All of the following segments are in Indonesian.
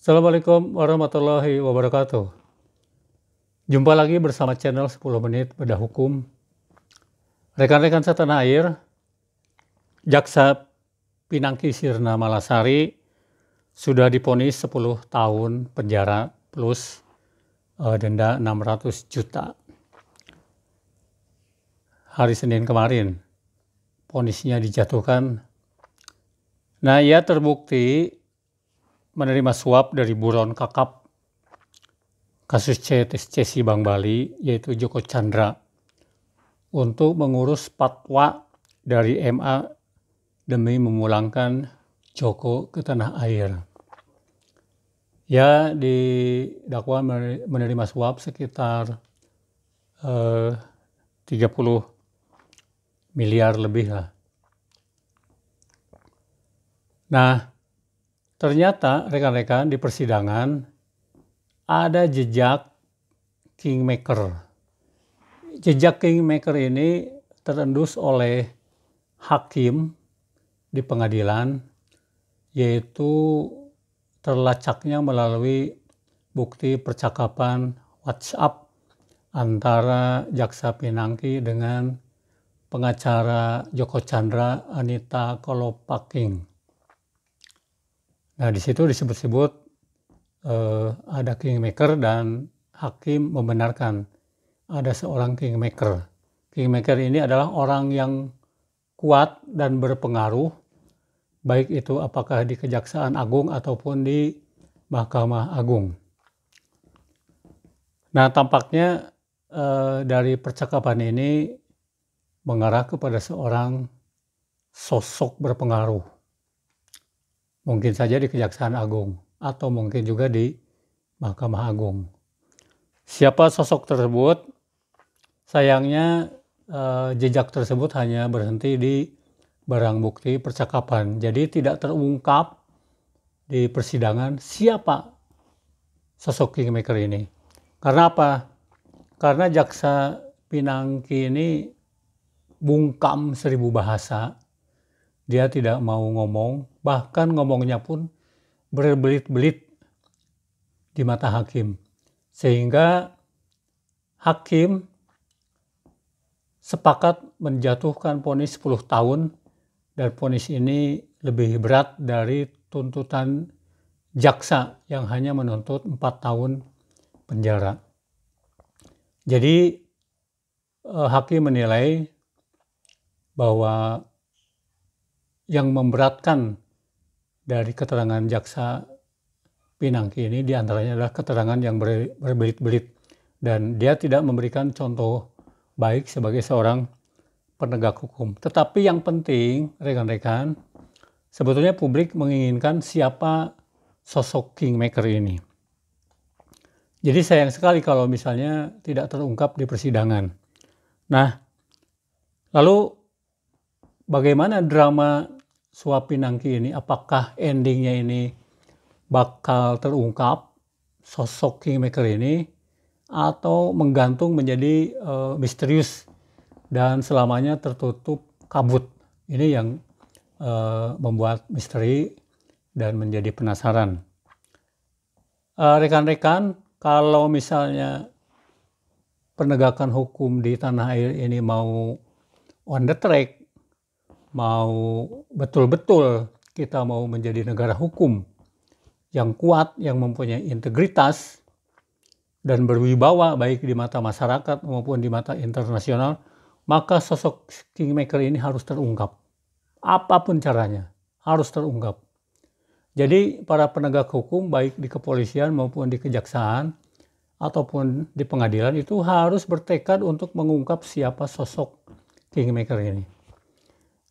Assalamualaikum warahmatullahi wabarakatuh. Jumpa lagi bersama channel 10 menit bedah hukum. Rekan-rekan setanah air, Jaksa Pinangki Sirna Malasari sudah divonis 10 tahun penjara plus denda 600 juta. Hari Senin kemarin, vonisnya dijatuhkan. Nah, ia terbukti menerima suap dari buron kakap kasus CSI Bank Bali, yaitu Joko Chandra, untuk mengurus fatwa dari MA demi memulangkan Joko ke tanah air. Ya, didakwa menerima suap sekitar 30 miliar lebih lah. Nah, ternyata rekan-rekan di persidangan ada jejak kingmaker. Jejak kingmaker ini terendus oleh hakim di pengadilan, yaitu terlacaknya melalui bukti percakapan WhatsApp antara Jaksa Pinangki dengan pengacara Joko Chandra, Anita Kolopaking. Nah, di situ disebut-sebut ada kingmaker dan hakim membenarkan ada seorang kingmaker. Kingmaker ini adalah orang yang kuat dan berpengaruh, baik itu apakah di Kejaksaan Agung ataupun di Mahkamah Agung. Nah, tampaknya dari percakapan ini mengarah kepada seorang sosok berpengaruh. Mungkin saja di Kejaksaan Agung atau mungkin juga di Mahkamah Agung. Siapa sosok tersebut? Sayangnya jejak tersebut hanya berhenti di barang bukti percakapan. Jadi tidak terungkap di persidangan siapa sosok kingmaker ini. Karena apa? Karena Jaksa Pinangki ini bungkam 1000 bahasa. Dia tidak mau ngomong, bahkan ngomongnya pun berbelit-belit di mata hakim. Sehingga hakim sepakat menjatuhkan vonis 10 tahun dan vonis ini lebih berat dari tuntutan jaksa yang hanya menuntut 4 tahun penjara. Jadi hakim menilai bahwa yang memberatkan dari keterangan Jaksa Pinangki ini diantaranya adalah keterangan yang berbelit-belit dan dia tidak memberikan contoh baik sebagai seorang penegak hukum. Tetapi yang penting, rekan-rekan, sebetulnya publik menginginkan siapa sosok kingmaker ini. Jadi sayang sekali kalau misalnya tidak terungkap di persidangan. Nah, lalu bagaimana drama suap Pinangki ini? Apakah endingnya ini bakal terungkap sosok kingmaker ini atau menggantung menjadi misterius dan selamanya tertutup kabut? Ini yang membuat misteri dan menjadi penasaran. Rekan-rekan, kalau misalnya penegakan hukum di tanah air ini mau on the track, mau betul-betul kita mau menjadi negara hukum yang kuat, yang mempunyai integritas dan berwibawa baik di mata masyarakat maupun di mata internasional, maka sosok kingmaker ini harus terungkap. Apapun caranya, harus terungkap. Jadi para penegak hukum baik di kepolisian maupun di kejaksaan ataupun di pengadilan itu harus bertekad untuk mengungkap siapa sosok kingmaker ini.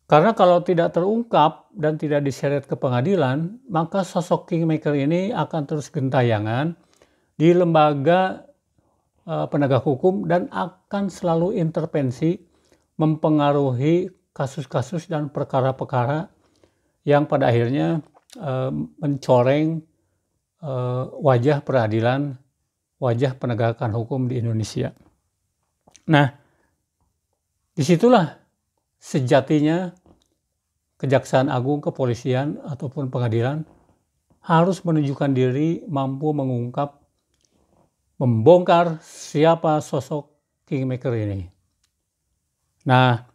Karena kalau tidak terungkap dan tidak diseret ke pengadilan, maka sosok kingmaker ini akan terus gentayangan di lembaga penegak hukum dan akan selalu intervensi mempengaruhi kasus-kasus dan perkara-perkara yang pada akhirnya mencoreng wajah peradilan, wajah penegakan hukum di Indonesia. Nah, disitulah sejatinya Kejaksaan Agung, kepolisian, ataupun pengadilan harus menunjukkan diri, mampu membongkar siapa sosok kingmaker ini. Nah,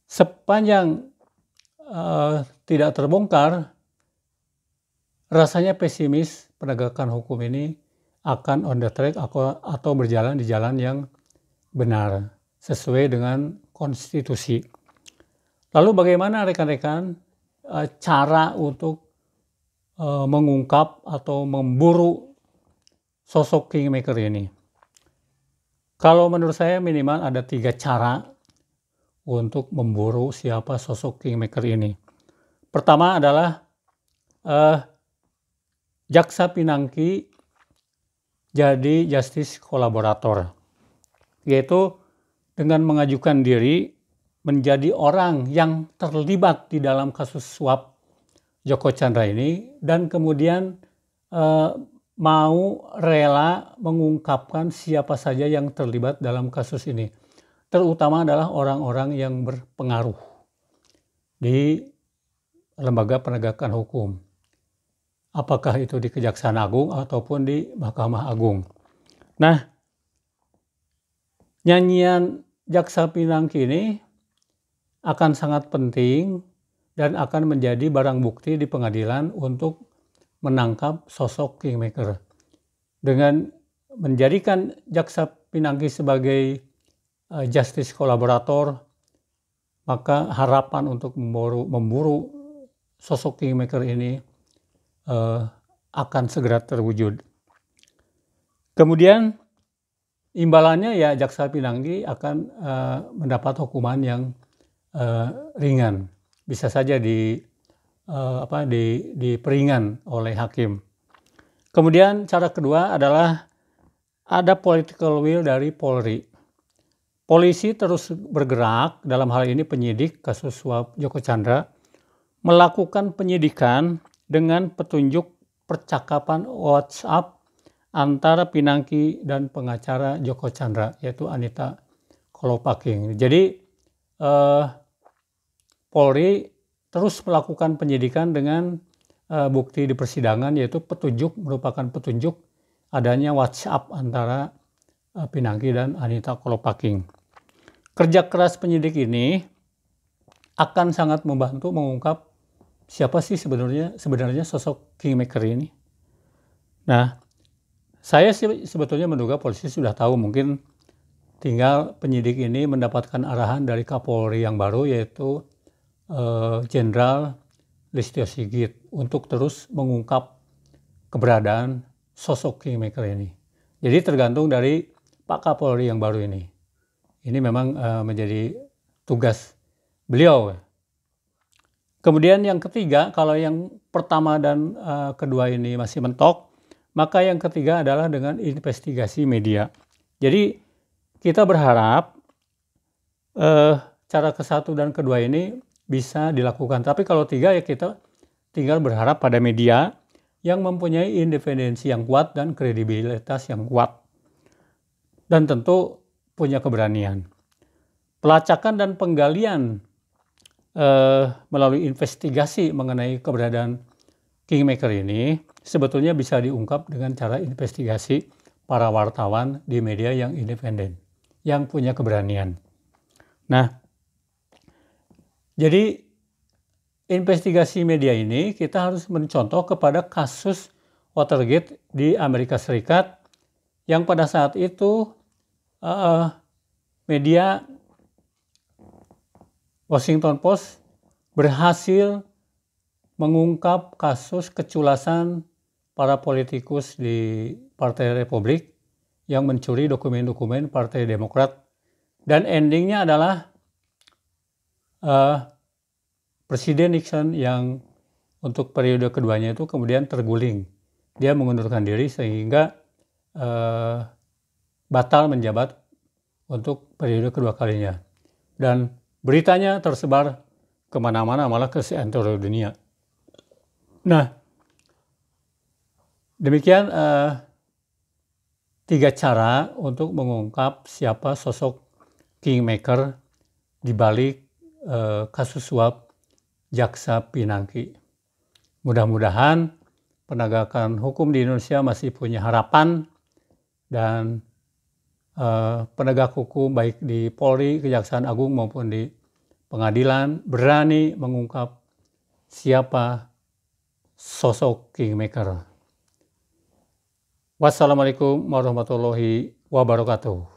sepanjang tidak terbongkar, rasanya pesimis penegakan hukum ini akan on the track atau berjalan di jalan yang benar sesuai dengan konstitusi. Lalu bagaimana rekan-rekan cara untuk mengungkap atau memburu sosok kingmaker ini? Kalau menurut saya minimal ada 3 cara untuk memburu siapa sosok kingmaker ini. Pertama adalah jaksa pinangki jadi justice kolaborator, yaitu dengan mengajukan diri menjadi orang yang terlibat di dalam kasus suap Joko Chandra ini dan kemudian mau rela mengungkapkan siapa saja yang terlibat dalam kasus ini. Terutama adalah orang-orang yang berpengaruh di lembaga penegakan hukum. Apakah itu di Kejaksaan Agung ataupun di Mahkamah Agung. Nah, nyanyian jaksa pinangki ini akan sangat penting dan akan menjadi barang bukti di pengadilan untuk menangkap sosok kingmaker. Dengan menjadikan jaksa pinangki sebagai justice kolaborator, maka harapan untuk memburu sosok kingmaker ini akan segera terwujud. Kemudian imbalannya ya jaksa pinangki akan mendapat hukuman yang ringan, bisa saja diperingan oleh hakim. Kemudian cara kedua adalah ada political will dari Polri. Polisi terus bergerak, dalam hal ini penyidik kasus suap Joko Chandra, melakukan penyidikan dengan petunjuk percakapan WhatsApp antara pinangki dan pengacara Joko Chandra, yaitu Anita Kolopaking. Jadi Polri terus melakukan penyidikan dengan bukti di persidangan, yaitu merupakan petunjuk adanya WhatsApp antara pinangki dan Anita Kolopaking. Kerja keras penyidik ini akan sangat membantu mengungkap siapa sih sebenarnya sosok kingmaker ini. Nah, saya sih sebetulnya menduga polisi sudah tahu, mungkin tinggal penyidik ini mendapatkan arahan dari Kapolri yang baru, yaitu Jenderal Listio Sigit, untuk terus mengungkap keberadaan sosok kingmaker ini. Jadi tergantung dari Pak Kapolri yang baru ini. Ini memang menjadi tugas beliau. Kemudian yang ketiga, kalau yang pertama dan kedua ini masih mentok, maka yang ketiga adalah dengan investigasi media. Jadi kita berharap cara ke-1 dan kedua ini bisa dilakukan. Tapi kalau 3 ya kita tinggal berharap pada media yang mempunyai independensi yang kuat dan kredibilitas yang kuat. Dan tentu punya keberanian. Pelacakan dan penggalian melalui investigasi mengenai keberadaan kingmaker ini sebetulnya bisa diungkap dengan cara investigasi para wartawan di media yang independen, yang punya keberanian. Nah, jadi investigasi media ini kita harus mencontoh kepada kasus Watergate di Amerika Serikat, yang pada saat itu media Washington Post berhasil mengungkap kasus keculasan para politikus di Partai Republik yang mencuri dokumen-dokumen Partai Demokrat, dan endingnya adalah Presiden Nixon yang untuk periode keduanya itu kemudian terguling. Dia mengundurkan diri sehingga batal menjabat untuk periode kedua kalinya. Dan beritanya tersebar kemana-mana, malah ke seantero dunia. Nah, demikian 3 cara untuk mengungkap siapa sosok kingmaker di balik kasus suap jaksa pinangki. Mudah-mudahan penegakan hukum di Indonesia masih punya harapan dan penegak hukum baik di Polri, Kejaksaan Agung maupun di pengadilan berani mengungkap siapa sosok Kingmaker. Wassalamualaikum warahmatullahi wabarakatuh.